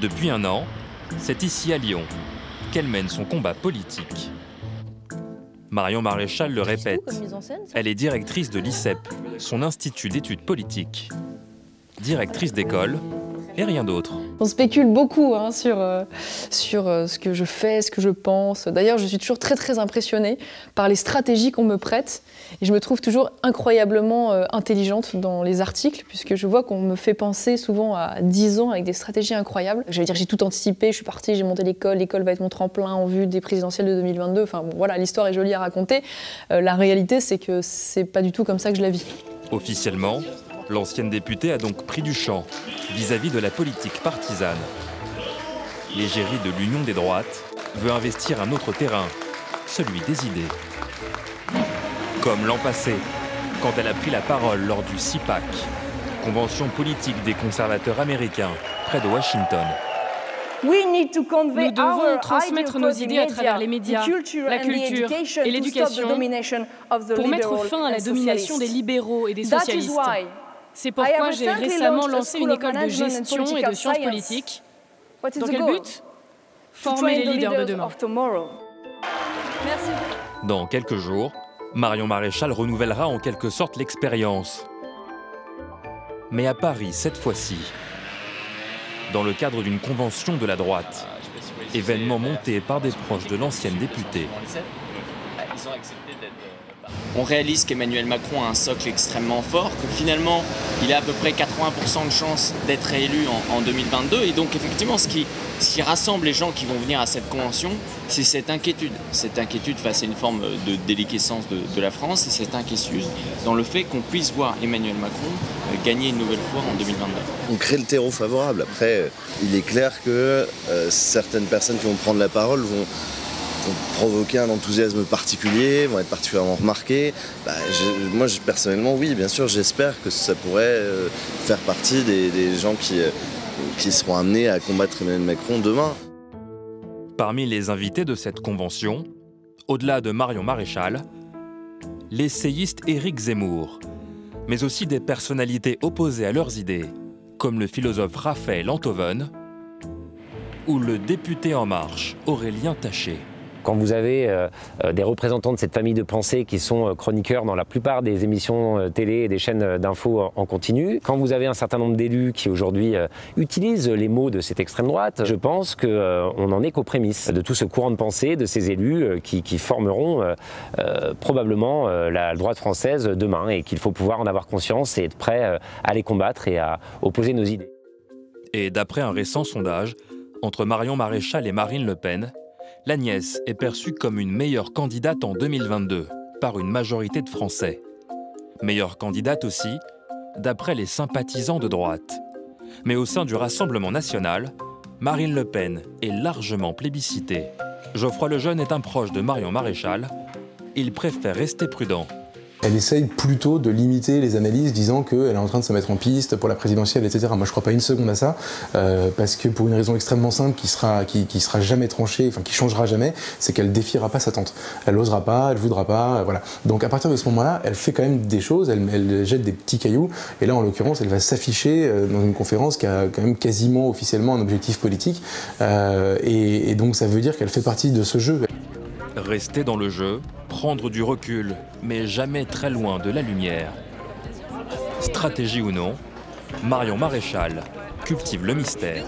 Depuis un an, c'est ici à Lyon qu'elle mène son combat politique. Marion Maréchal le répète, elle est directrice de l'ICEP, son institut d'études politiques. Directrice d'école et rien d'autre. On spécule beaucoup sur ce que je fais, ce que je pense. D'ailleurs, je suis toujours très impressionnée par les stratégies qu'on me prête. Et je me trouve toujours incroyablement intelligente dans les articles, puisque je vois qu'on me fait penser souvent à 10 ans avec des stratégies incroyables. Je veux dire, j'ai tout anticipé, je suis partie, j'ai monté l'école va être mon tremplin en vue des présidentielles de 2022. Enfin bon, voilà, l'histoire est jolie à raconter. La réalité, c'est que c'est pas du tout comme ça que je la vis. Officiellement, l'ancienne députée a donc pris du champ vis-à-vis de la politique partisane. L'égérie de l'Union des droites veut investir un autre terrain, celui des idées. Comme l'an passé, quand elle a pris la parole lors du CPAC, convention politique des conservateurs américains, près de Washington. Nous devons transmettre nos idées à travers les médias, la culture et l'éducation pour mettre fin à la domination des libéraux et des socialistes. C'est pourquoi j'ai récemment lancé une école de gestion et de sciences politiques. Dans quel but ? Former les leaders de demain. Dans quelques jours, Marion Maréchal renouvellera en quelque sorte l'expérience. Mais à Paris cette fois-ci, dans le cadre d'une convention de la droite, événement monté par des proches de l'ancienne députée. On réalise qu'Emmanuel Macron a un socle extrêmement fort, que finalement, il a à peu près 80% de chances d'être réélu en 2022. Et donc, effectivement, ce qui rassemble les gens qui vont venir à cette convention, c'est cette inquiétude face à une forme de déliquescence de la France et cette inquiétude dans le fait qu'on puisse voir Emmanuel Macron gagner une nouvelle fois en 2022. On crée le terreau favorable. Après, il est clair que certaines personnes qui vont prendre la parole vont provoquer un enthousiasme particulier, vont être particulièrement remarqués. Moi, personnellement, oui, bien sûr, j'espère que ça pourrait faire partie des gens qui seront amenés à combattre Emmanuel Macron demain. Parmi les invités de cette convention, au-delà de Marion Maréchal, l'essayiste Éric Zemmour, mais aussi des personnalités opposées à leurs idées, comme le philosophe Raphaël Enthoven ou le député En Marche, Aurélien Taché. Quand vous avez des représentants de cette famille de pensée qui sont chroniqueurs dans la plupart des émissions télé et des chaînes d'infos en continu, quand vous avez un certain nombre d'élus qui aujourd'hui utilisent les mots de cette extrême droite, je pense qu'on n'en est qu'aux prémices de tout ce courant de pensée, de ces élus qui formeront probablement la droite française demain et qu'il faut pouvoir en avoir conscience et être prêt à les combattre et à opposer nos idées. Et d'après un récent sondage, entre Marion Maréchal et Marine Le Pen, la nièce est perçue comme une meilleure candidate en 2022 par une majorité de Français. Meilleure candidate aussi, d'après les sympathisants de droite. Mais au sein du Rassemblement national, Marine Le Pen est largement plébiscitée. Geoffroy Lejeune est un proche de Marion Maréchal. Il préfère rester prudent. Elle essaye plutôt de limiter les analyses, disant qu'elle est en train de se mettre en piste pour la présidentielle, etc. Moi, je crois pas une seconde à ça, parce que pour une raison extrêmement simple qui sera jamais tranchée, enfin qui changera jamais, c'est qu'elle défiera pas sa tante. Elle osera pas, elle voudra pas, voilà. Donc à partir de ce moment-là, elle fait quand même des choses, elle jette des petits cailloux, et là en l'occurrence, elle va s'afficher dans une conférence qui a quand même quasiment officiellement un objectif politique, et donc ça veut dire qu'elle fait partie de ce jeu. Rester dans le jeu, prendre du recul, mais jamais très loin de la lumière. Stratégie ou non, Marion Maréchal cultive le mystère.